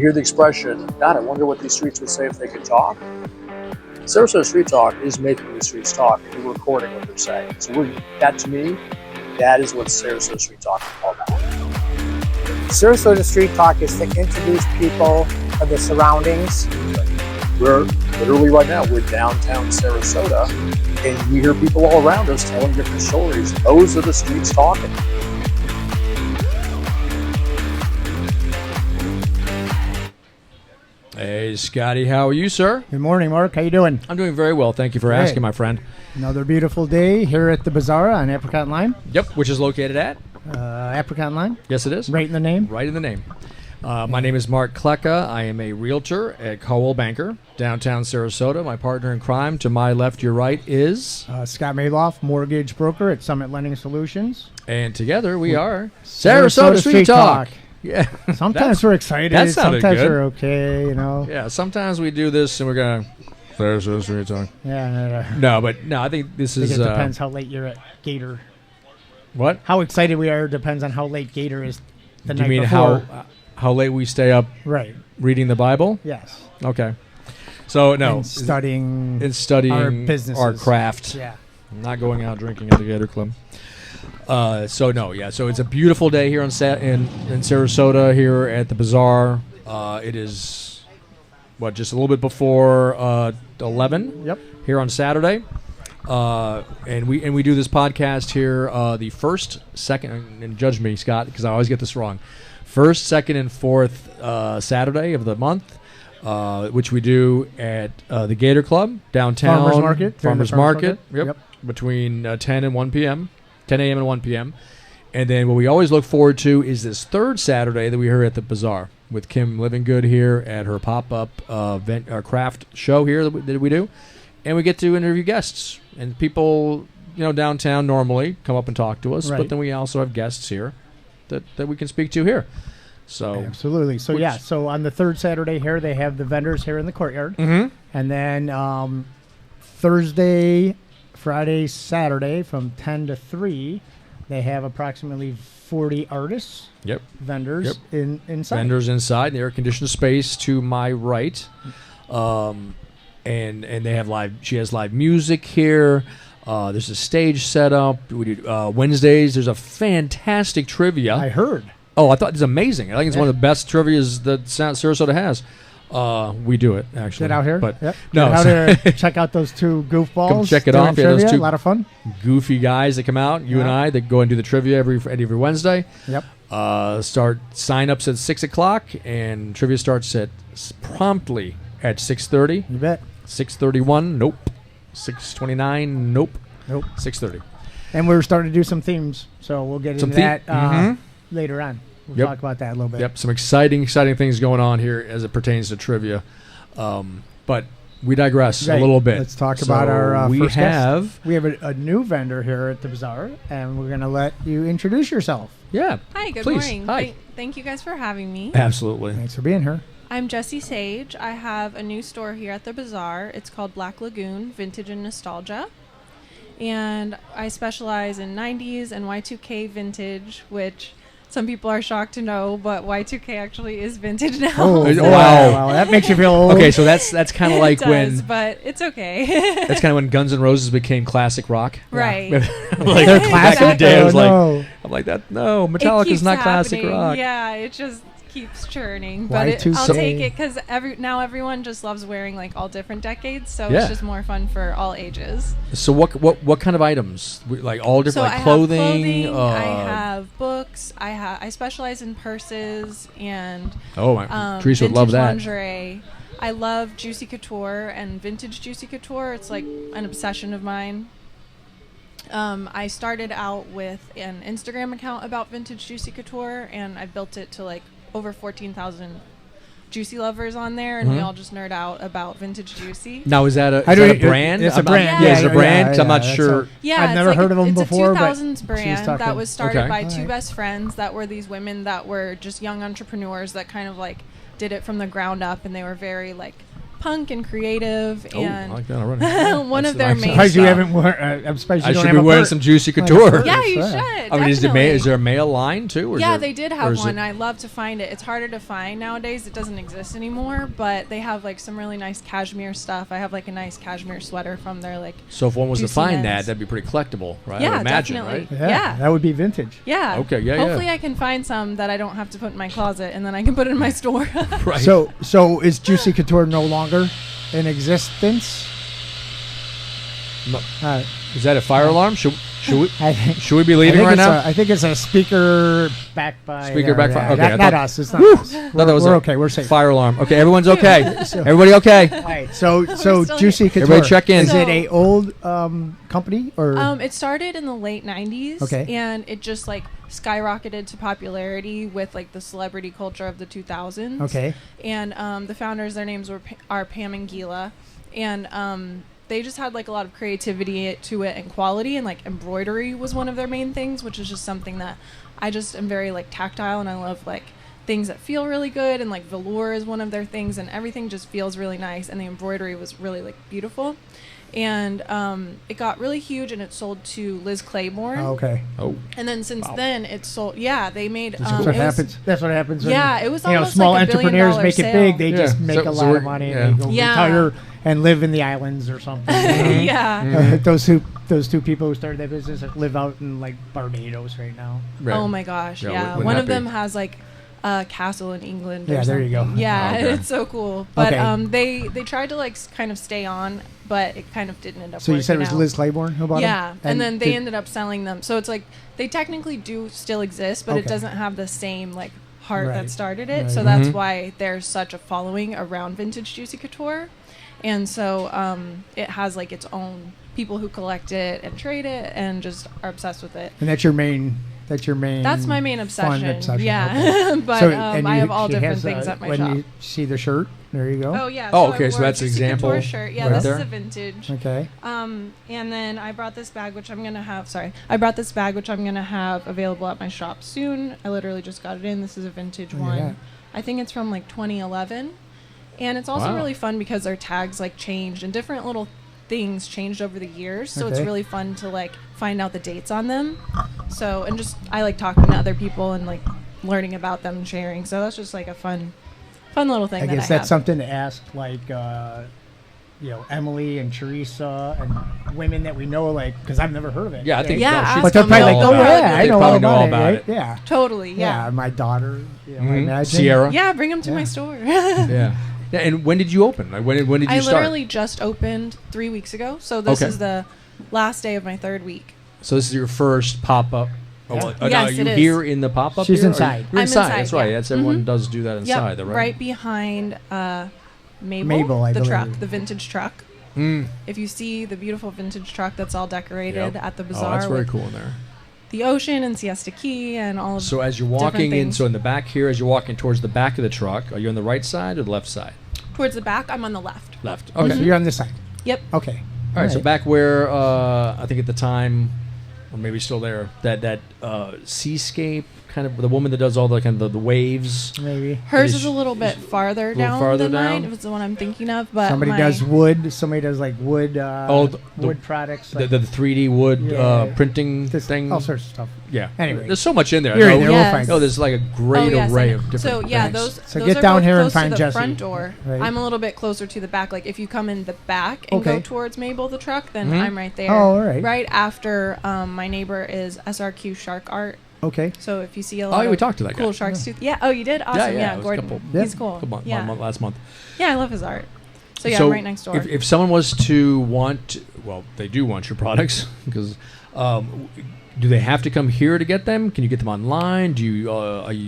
hear the expression, God, I wonder what these streets would say if they could talk. Sarasota Street Talk is making the streets talk, and we're recording what they're saying. So that, to me, that is what Sarasota Street Talk is all about. Sarasota Street Talk is to introduce people of the surroundings. We're literally right now, we're downtown Sarasota, and we hear people all around us telling different stories. Those are the streets talking. Hey, Scotty, how are you, sir? Good morning, Mark. How you doing? I'm doing very well. Thank you for asking, my friend. Another beautiful day here at the Bazaar on Apricot and Lime. Yep, which is located at? Apricot and Lime. Yes, it is. Right in the name. Right in the name. My name is Mark Klecka. I am a realtor at Caldwell Banker, downtown Sarasota. My partner in crime, to my left, your right, is? Scott Mayloff, mortgage broker at Summit Lending Solutions. And together we are Sarasota Street Talk. Yeah. Sometimes we're excited. That sounded sometimes good. we're okay, you know. Yeah, sometimes we do this and we're going to Sarasota Street Talk. Yeah, No, I think this is... it depends how late you're at Gator. What? How excited we are depends on how late Gator is the night before. You mean how late we stay up reading the Bible? Yes. Okay. So, no. And studying our businesses. Our craft. Yeah. Not going out drinking at the Gator Club. So it's a beautiful day here in Sarasota here at the Bazaar. It is, just a little bit before 11 Yep. here on Saturday. And we do this podcast here the first, second, and judge me, Scott, because I always get this wrong. First, second, and fourth Saturday of the month, which we do at the Gator Club downtown. Farmers Market. Yep. Between 10 and 1 p.m. 10 a.m. and 1 p.m. And then what we always look forward to is this third Saturday that we hear at the Bazaar with Kim Livingood here at her pop-up craft show here that we do. And we get to interview guests. And people, downtown normally come up and talk to us. Right. But then we also have guests here that we can speak to here. So absolutely. So, so on the third Saturday here, they have the vendors here in the courtyard. Mm-hmm. And then Thursday, Friday, Saturday from 10 to 3, they have approximately 40 artists, vendors inside. Vendors inside, the air-conditioned space to my right. And they have she has live music here. There's a stage set up. We do Wednesdays. There's a fantastic trivia. I heard. Oh, I thought it's amazing. I think it's one of the best trivias that Sarasota has. We do it, actually. Get out here? But no, out here, check out those two goofballs. Come check it off. Yeah, those two a lot of fun. Goofy guys that come out, you and I, that go and do the trivia every Wednesday. Yep. Start sign-ups at 6 o'clock, and trivia starts at promptly at 6:30. You bet. 6:31, nope. 6:29, nope. 6:30. And we're starting to do some themes, so we'll get into that later on. We'll talk about that a little bit. Yep, some exciting things going on here as it pertains to trivia. But we digress a little bit. Let's talk about our we first have guest. We have a new vendor here at the Bazaar, and we're going to let you introduce yourself. Yeah. Hi, good please. morning. Hi. Thank you guys for having me. Absolutely. Thanks for being here. I'm Jessie Sage. I have a new store here at the Bazaar. It's called Black Lagoon Vintage and Nostalgia. And I specialize in 90s and Y2K vintage, which some people are shocked to know, but Y2K actually is vintage now. Oh, wow. That makes you feel old. Okay, so that's kind of like when... but it's okay. That's kind of when Guns N' Roses became classic rock. Right. They're classic. Back in the day, I was I'm like that. No, Metallica's not classic rock. Yeah, it just keeps churning, but I'll take it because now everyone just loves wearing all different decades, so it's just more fun for all ages. So what kind of items? All different clothing? I have books. I specialize in purses and Teresa would love that. Lingerie. I love Juicy Couture and vintage Juicy Couture. It's like an obsession of mine. I started out with an Instagram account about vintage Juicy Couture, and I built it to over 14,000 Juicy lovers on there, and we all just nerd out about vintage Juicy. Now, is that a brand? It's a brand. Yeah, it's a brand. Cause I'm not sure. Yeah, I've never heard of them before. It's a 2000s brand that was started by two right. best friends that were these women that were just young entrepreneurs that kind of did it from the ground up, and they were very punk and creative, and I like that already. one of their I'm main. surprised you stuff. haven't worn. I'm surprised you I don't should have be a wearing bird. some Juicy Couture. Yeah, you Right. should. I mean, is definitely. there a male line too? Or Yeah, is they did or have is one. it- I love to find it. It's harder to find nowadays. It doesn't exist anymore, but they have like some really nice cashmere stuff. I have like a nice cashmere sweater from their like. So if one was to Juicy find Men's. that'd be pretty collectible, right? I Yeah, would imagine, definitely. right? Yeah, that would be vintage. Yeah. Okay, yeah, Hopefully yeah. I can find some that I don't have to put in my closet, and then I can put it in my store. Right. So is Juicy Couture no longer in existence? No. Uh, Is that a fire alarm? Should we I think. should we be leaving right now? I think it's a speaker back by. Speaker back by- okay, I not thought- us. It's not us. No, that was We're a okay. We're safe. Fire alarm. Okay, everyone's okay. Everybody okay? All right. So still Juicy Couture. Everybody check in. Is it So- a old company or? It started in the late 90s. Okay. And it just like skyrocketed to popularity with like the celebrity culture of the 2000s. Okay. And the founders, their names are Pam and Gila. And they just had like a lot of creativity to it and quality, and like embroidery was one of their main things, which is just something that I just am very like tactile, and I love like things that feel really good, and like velour is one of their things, and everything just feels really nice, and the embroidery was really like beautiful. And it got really huge, and it sold to Liz Claiborne. Oh, okay. Oh, And then since Wow. then it sold. Yeah, they made. That's it what was- happens. That's what happens. When, Yeah, it was you know, almost small like $1 billion entrepreneurs make it sale. big. They Yeah. just make So a lot we're- of money. yeah. And they go Yeah. retire and live in the islands or something. Yeah. Mhm. Those two people who started that business live out in like Barbados right now. right. Oh my gosh, Yeah, yeah. wouldn't One that of them be- has like a castle in England. Yeah, or there you go. something. Yeah, Oh, okay. it's so cool. But Okay. they tried to like kind of stay on, but it kind of didn't end up. So you said it was working out. Liz Claiborne who bought Yeah, them? and then they did- ended up selling them. So it's like they technically do still exist, but it Okay. doesn't have the same like heart Right. that started it. Right. So that's Mhm. why there's such a following around vintage Juicy Couture, and so it has like its own people who collect it and trade it and just are obsessed with it. And that's your main. That's your main. That's my main fun obsession. Yeah, okay. but So, I have all different things at my when shop. you see the shirt, there you go. Oh yeah. Oh, I okay, so wore a that's an Juicy example Couture shirt. Yeah, right this there. is a vintage. Okay. And then I brought this bag, which I'm gonna have. Sorry, I brought this bag, which I'm gonna have available at my shop soon. I literally just got it in. This is a vintage Look at that. one. I think it's from like 2011, and it's also Wow. really fun because their tags like changed and different little things changed over the years. So it's Okay. really fun to like find out the dates on them. So and just I like talking to other people and like learning about them and sharing. So that's just like a fun little thing. I that guess I that's have. something to ask, like, Emily and Teresa and women that we know, like, because I've never heard of it. Yeah, I think Yeah, no, ask she'd But they're them. probably know like, all oh about it. yeah, I They'd know probably all know about all it. about Right? it. Yeah. Totally. Yeah, Yeah. my daughter. I Mhm. imagine. Sierra. Yeah, bring them to my Yeah. store. Yeah. Yeah. And when did you open? Like when did you I start? literally just opened 3 weeks ago, so this Okay. is the last day of my third week. So this is your first pop up. Yeah. Now, Yes, are you it is. here in the pop up? She's inside. You're I'm inside. inside, That's right. yeah. That's everyone Mhm. does do that inside, Yep, though, right? right? Behind Mabel, Mabel, I the believe. truck, the vintage truck. Mm. If you see the beautiful vintage truck that's all decorated Yep. at the Oh, Bazaar that's very with cool in there. the ocean and Siesta Key and all of So as you're different walking in, things. so in the back here, as you're walking towards the back of the truck, are you on the right side or the left side? towards the back, I'm on the left. Left. Okay, Okay. so you're on this side. Yep. Okay. All right. So back where I think at the time, or maybe still there, that seascape kind of the woman that does all the kind of the waves. Maybe. Hers Is is a little bit farther little down farther than mine. down? If it's the one I'm thinking of, but Somebody my- does wood. Somebody does like wood. Oh, the- wood products. The, Like the 3D wood Yeah. printing this, thing. all sorts of stuff. Yeah. Anyway. There's so much in there. You're no, in there. Yes. We'll find. no, there's like a great yes, array I of know. different So yeah, things. those. So those get are down both here and close find to the Jessie. front door. Right. I'm a little bit closer to the back. Like if you come in the back and go Okay. towards Mabel the truck, then Mhm. I'm right there. Oh, all right. Right after my neighbor is SRQ Shark Art. Okay. So if you see a Oh, lot yeah, of we talked to that cool guy. sharks too. Yeah. Oh, you did. Awesome. yeah, Yeah, it was a Gordon. couple- Yeah. He's cool. Yeah. Last month. Yeah, I love his art. So yeah, I'm right next door. If someone was to want, well, they do want your products because do they have to come here to get them? Can you get them online? Do you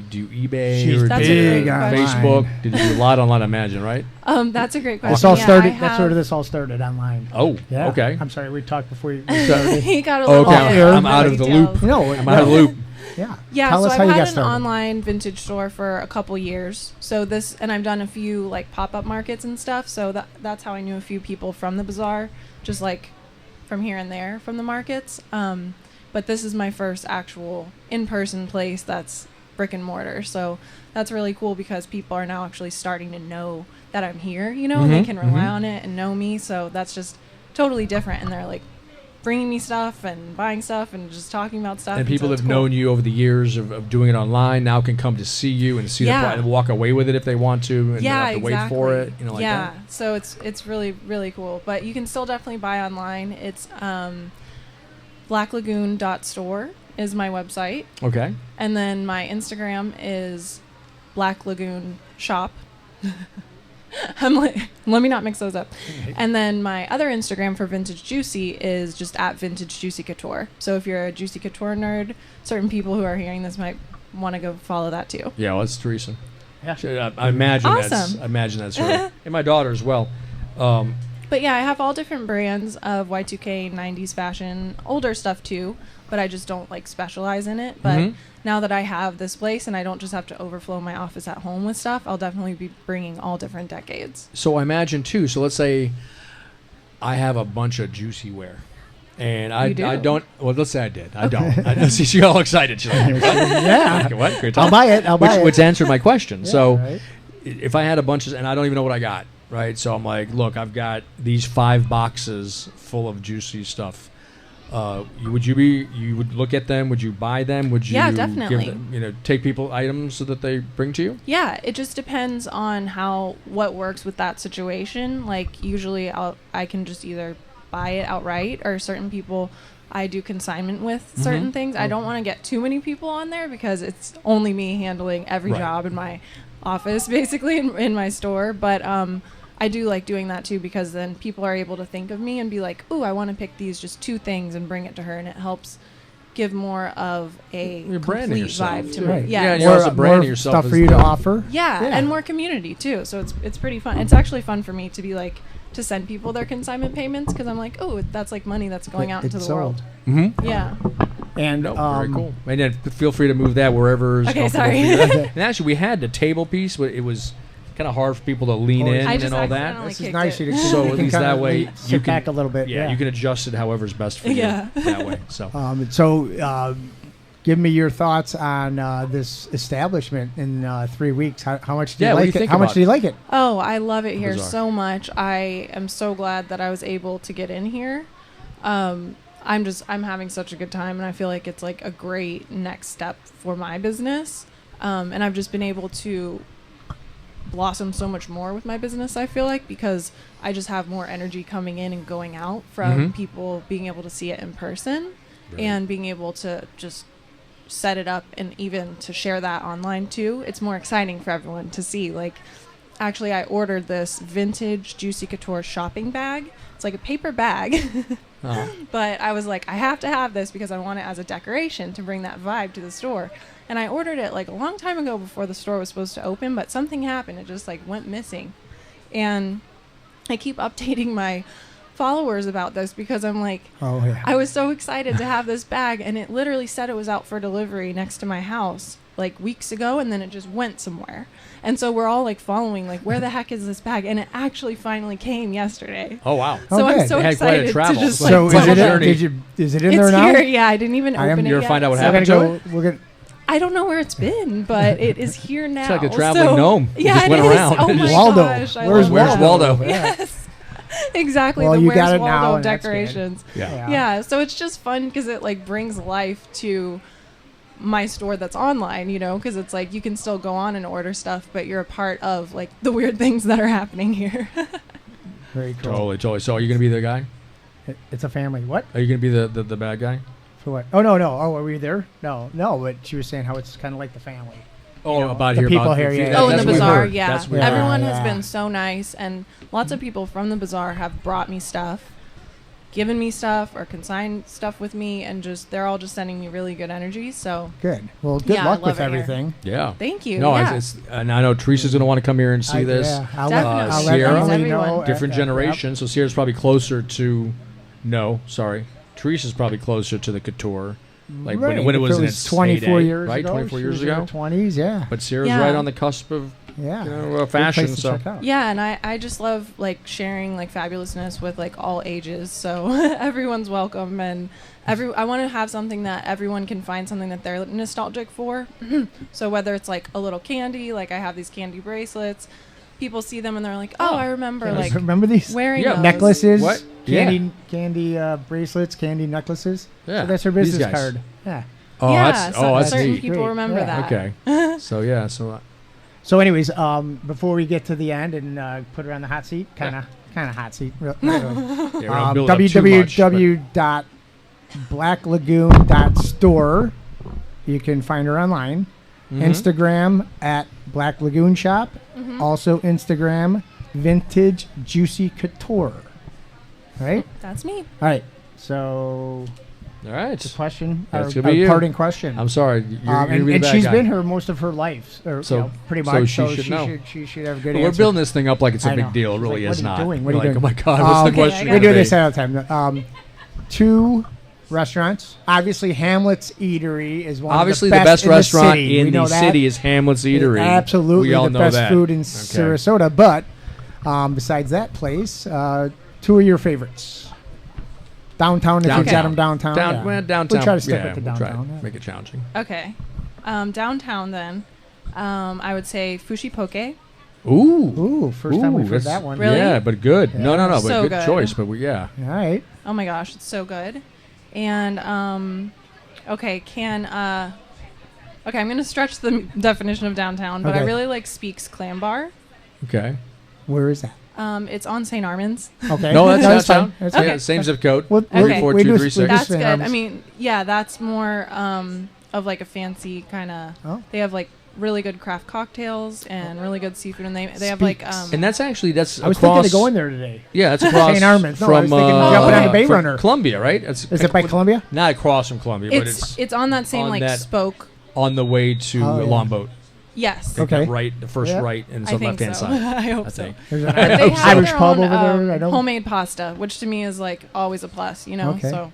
do eBay She's or That's a do great question. Facebook? Did you do a lot online? I imagine, right? That's a great question. This all Yeah, started. I That's where have- this all started online. Oh, Yeah. okay. I'm sorry. We talked before you started. he got a little Okay, bit I'm more out of the details. loop. No, I'm out of the loop. Yeah. Yeah, Tell so us I've how you had got an started. online vintage store for a couple years. So this, and I've done a few like pop-up markets and stuff. So that's how I knew a few people from the Bazaar, just like from here and there from the markets. But this is my first actual in-person place that's brick and mortar. So that's really cool because people are now actually starting to know that I'm here, you know, and they can rely on it and know me. So that's just totally different. And they're like bringing me stuff and buying stuff and just talking about stuff. And people that have known you over the years of doing it online now can come to see you and see the product and walk away with it if they want to, and they don't have to wait for it. You know, like that. So it's really, really cool. But you can still definitely buy online. It's blacklagoon.store is my website. Okay. And then my Instagram is blacklagoonshop. I'm like, let me not mix those up. And then my other Instagram for Vintage Juicy is just at Vintage Juicy Couture. So if you're a Juicy Couture nerd, certain people who are hearing this might want to go follow that too. Yeah, well, that's Teresa. Yeah. I imagine awesome. I imagine that's her. And my daughter as well. But yeah, I have all different brands of Y2K, 90s fashion, older stuff too, but I just don't like specialize in it. But now that I have this place and I don't just have to overflow my office at home with stuff, I'll definitely be bringing all different decades. So I imagine too, so let's say I have a bunch of Juicy wear. And I don't. Well, let's say I did. I don't. I don't see she got all excited. She's like, yeah. What? Great I'll buy it. Which answered my question. Yeah, so right. if I had a bunch of, and I don't even know what I got, right? So I'm like, look, I've got these 5 boxes full of Juicy stuff. You would look at them? Would you buy them? Would you? Yeah, definitely. Give them, take people items so that they bring to you? Yeah, it just depends on what works with that situation. Like usually, I can just either buy it outright, or certain people I do consignment with certain things. I don't want to get too many people on there because it's only me handling every job in my office, basically in my store. But I do like doing that too, because then people are able to think of me and be like, ooh, I want to pick these just 2 things and bring it to her, and it helps give more of a complete vibe to me. Yeah, and you're also branding yourself. Stuff for you to offer. Yeah, and more community too. So it's pretty fun. It's actually fun for me to be like, to send people their consignment payments, because I'm like, oh, that's like money that's going out into the world. Yeah. And very cool. And then feel free to move that wherever. Okay, sorry. And actually, we had the table piece, but it was kind of hard for people to lean in and all that. This is nice. So at least that way you can back a little bit. Yeah, you can adjust it however's best for you. That way. So. Give me your thoughts on this establishment in 3 weeks. How much do you like it? How much do you like it? Oh, I love it here Bazaar. so much. I am so glad that I was able to get in here. I'm having such a good time, and I feel like it's like a great next step for my business. And I've just been able to blossom so much more with my business, I feel like, because I just have more energy coming in and going out from people being able to see it in person and being able to just set it up and even to share that online too. It's more exciting for everyone to see. Like, actually, I ordered this vintage Juicy Couture shopping bag. It's like a paper bag. But I was like, I have to have this because I want it as a decoration to bring that vibe to the store. And I ordered it like a long time ago before the store was supposed to open, but something happened. It just like went missing. And I keep updating my followers about this because I'm like, I was so excited to have this bag, and it literally said it was out for delivery next to my house like weeks ago, and then it just went somewhere. And so we're all like following, like, where the heck is this bag? And it actually finally came yesterday. Oh wow! So I'm so excited to just like. So is it in there now? Here, yeah. I didn't even open it yet. Find out what happened to it. I don't know where it's been, but it is here now. It's like a traveling gnome. Yeah, just went around. Oh my Waldo. gosh! Where's Waldo? Yes. Exactly. Well, the you Where's got it Waldo now, and decorations. Yeah. So it's just fun because it like brings life to my store that's online, you know, because it's like you can still go on and order stuff, but you're a part of like the weird things that are happening here. Very cool. Totally. So are you gonna be the guy? It's a family. What? Are you gonna be the bad guy? For what? Oh no. Oh, are we there? No. But she was saying how it's kind of like the family. Oh, about the here. People about here. Yeah. Oh, in the Bazaar. Yeah. Everyone has been so nice, and lots of people from the Bazaar have brought me stuff, given me stuff, or consigned stuff with me, and just they're all just sending me really good energy. So good. Well, good luck with everything. Yeah. Thank you. No, and I know Teresa's going to want to come here and see this. Yeah, I'll let Emily know. Different generation. So Sierra's probably closer to. No, sorry. Teresa's probably closer to the couture. Like when it was in its 24 heyday, years right? ago. 24 years ago. 20s, yeah. But Sierra's right on the cusp of Yeah. Good fashion. place to So check out. Yeah, and I just love like sharing like fabulousness with like all ages. So everyone's welcome, and I want to have something that everyone can find something that they're nostalgic for. So whether it's like a little candy, like I have these candy bracelets, people see them and they're like, oh, I remember like remember these wearing Yeah. those. necklaces, What? candy bracelets, candy necklaces. Yeah. So that's her These business guys. card. Yeah. Yeah, that's certain neat. people Great. remember Yeah. that. Okay. So So, anyways, before we get to the end and put her on the hot seat, kind of hot seat. Not really. yeah, we're not building up too much, but- www.blacklagoon.store. You can find her online. Mhm. Instagram at Black Lagoon Shop. Also Instagram Vintage Juicy Couture. Right? That's me. All right. So All right. the question, That's our gonna be you. parting question. I'm sorry. You're and the bad she's guy. been here most of her life, or So- pretty so much. she should know. She should have a good But we're answer. building this thing up like it's a I big know. deal. It She's really like, is what are you not. doing? What You're are you like, doing? oh my God, what's the Okay, question? I We gonna do be? this all the time. 2 restaurants. Obviously, Hamlet's Eatery is one Obviously, of the best restaurant city. in We know the that. city is Hamlet's Eatery. Absolutely we all the know best that. food in Okay. Sarasota. But besides that place, 2 of your favorites. Downtown, if you got them downtown. yeah. Well, downtown. We try to stick yeah, with the we'll try downtown. to make it challenging. Okay. Downtown then. I would say Fushi Poke. Ooh. Ooh, first time we've heard that's- that one. Really? Yeah, but good. Yeah. No, but So good good. choice. But yeah. All right. Oh my gosh, it's so good. And okay, I'm gonna stretch the definition of downtown, but I Okay. really like Speaks Clam Bar. Okay. Where is that? It's on St. Armand's. Okay. No, that's fine. downtown. That's Yeah, fine. Okay. same zip code. What- Okay. we do- 34236. we do That's St. good. Armand's. I mean, yeah, that's more of like a fancy kind of. Oh. They have like really good craft cocktails and really good seafood, and they have like Speaks. And that's I was across. thinking of going there today. Yeah, that's across St. Armand's. No, I was from thinking jumping on the Bay from Runner. Columbia, right? Is it by Columbia? Not across from Columbia, but it's on that same on like that- spoke. on the way to Oh, yeah. Longboat. Yes. Take Okay. that right, the first Yeah. right, and I some think left hand so. side. I hope I so. think. There's an But they have Irish their pub own, over there. I don't. homemade pasta, which to me is like always a plus, you know. Okay. So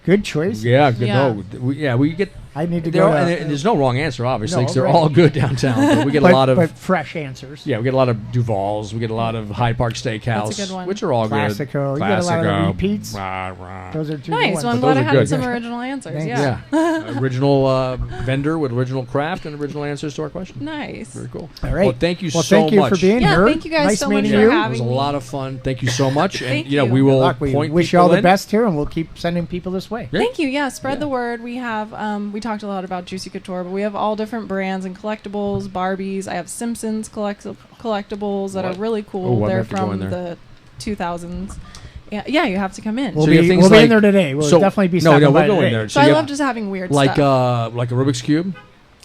Good choice. Yeah, good. Yeah. No, we get. I need to There go. are, to, and there's no wrong answer, obviously, No, 'cause they're right. all good downtown. But we get but, a lot of. but fresh answers. Yeah, we get a lot of Duvals. We get a lot of Hyde Park Steakhouse, That's a good one. which are all Classico. good. You get a lot of Classico. repeats. Rah, rah. Those are 2 nice. ones. Well, I'm But glad those I are had good. some original answers. Thanks. Yeah. Yeah, original vendor with original craft and original answers to our question. Nice. Very cool. All right. Well, thank you Well, so thank you much. for being Yeah, here. thank you guys nice so much meeting for you. It having was a me. lot of fun. Thank you so much. And Thank you know, you. we will Good luck. We point wish you all people the in. best here, and we'll keep sending people this way. Yeah. Thank you. Yeah, spread Yeah. the word. We have we talked a lot about Juicy Couture, but we have all different brands and collectibles, Barbies. I have Simpsons collectibles that What? are really cool. Oh, I'm They're gonna have to go in from there. the 2000s. Yeah, you have to come in. We'll So you have be things we'll be like- in there today. We'll so- definitely be no, stopping no, by we'll go in today. there. so you I have- love just having weird like stuff. like a Rubik's cube.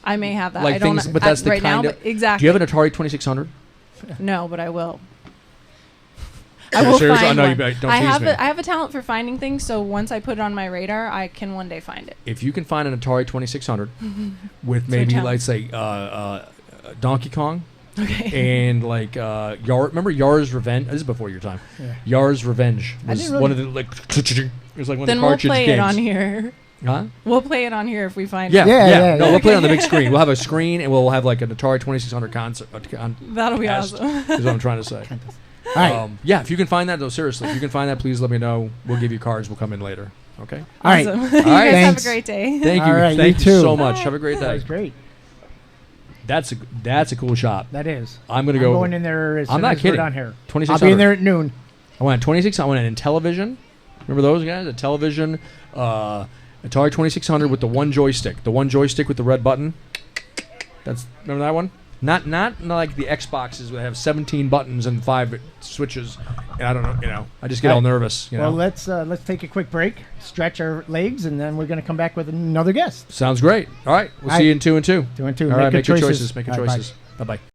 I may have that. like I don't things, but that's the right kind now. of. But exactly. Do you have an Atari 2600? No, but I will. Are I you will serious? find I know one. you don't I tease have me. I have a talent for finding things, so once I put it on my radar, I can one day find it. If you can find an Atari 2600 with my maybe, talent. let's say, Donkey Kong Okay. and like remember Yar's Revenge? This is before your time. Yeah. Yar's Revenge I was didn't really- one of the like. It was like one Then of the we'll cartridge play games. it on here. Huh? We'll play it on here if we find Yeah, it. yeah. Yeah, No, yeah. we'll play it on the big screen. We'll have a screen and we'll have like an Atari 2600 concert. That'll be Is awesome. what I'm trying to say. All right. Yeah, if you can find that, though, seriously, if you can find that, please let me know. We'll give you cards. We'll come in later. Okay. All right. Awesome. you right, guys thanks. have a great day. Thank you. All right, Thank you you too. so much. Bye. Have a great That day. was great. That's a cool shop. That is. I'm gonna I'm go. going in there as I'm soon not as kidding. we're done here. 2600. I'll be in there at noon. I went at 26. I went in television. Remember those guys? A television, Atari 2600 with the one joystick. The one joystick with the red button. Remember that one? Not like the Xboxes that have 17 buttons and 5 switches. And I don't know. I just get all nervous. Well, let's take a quick break, stretch our legs, and then we're going to come back with another guest. Sounds great. All right. We'll All see right. you in 2 and 2. 2 and 2. All right. Make good your choices. Make your All right, bye. choices. Bye bye.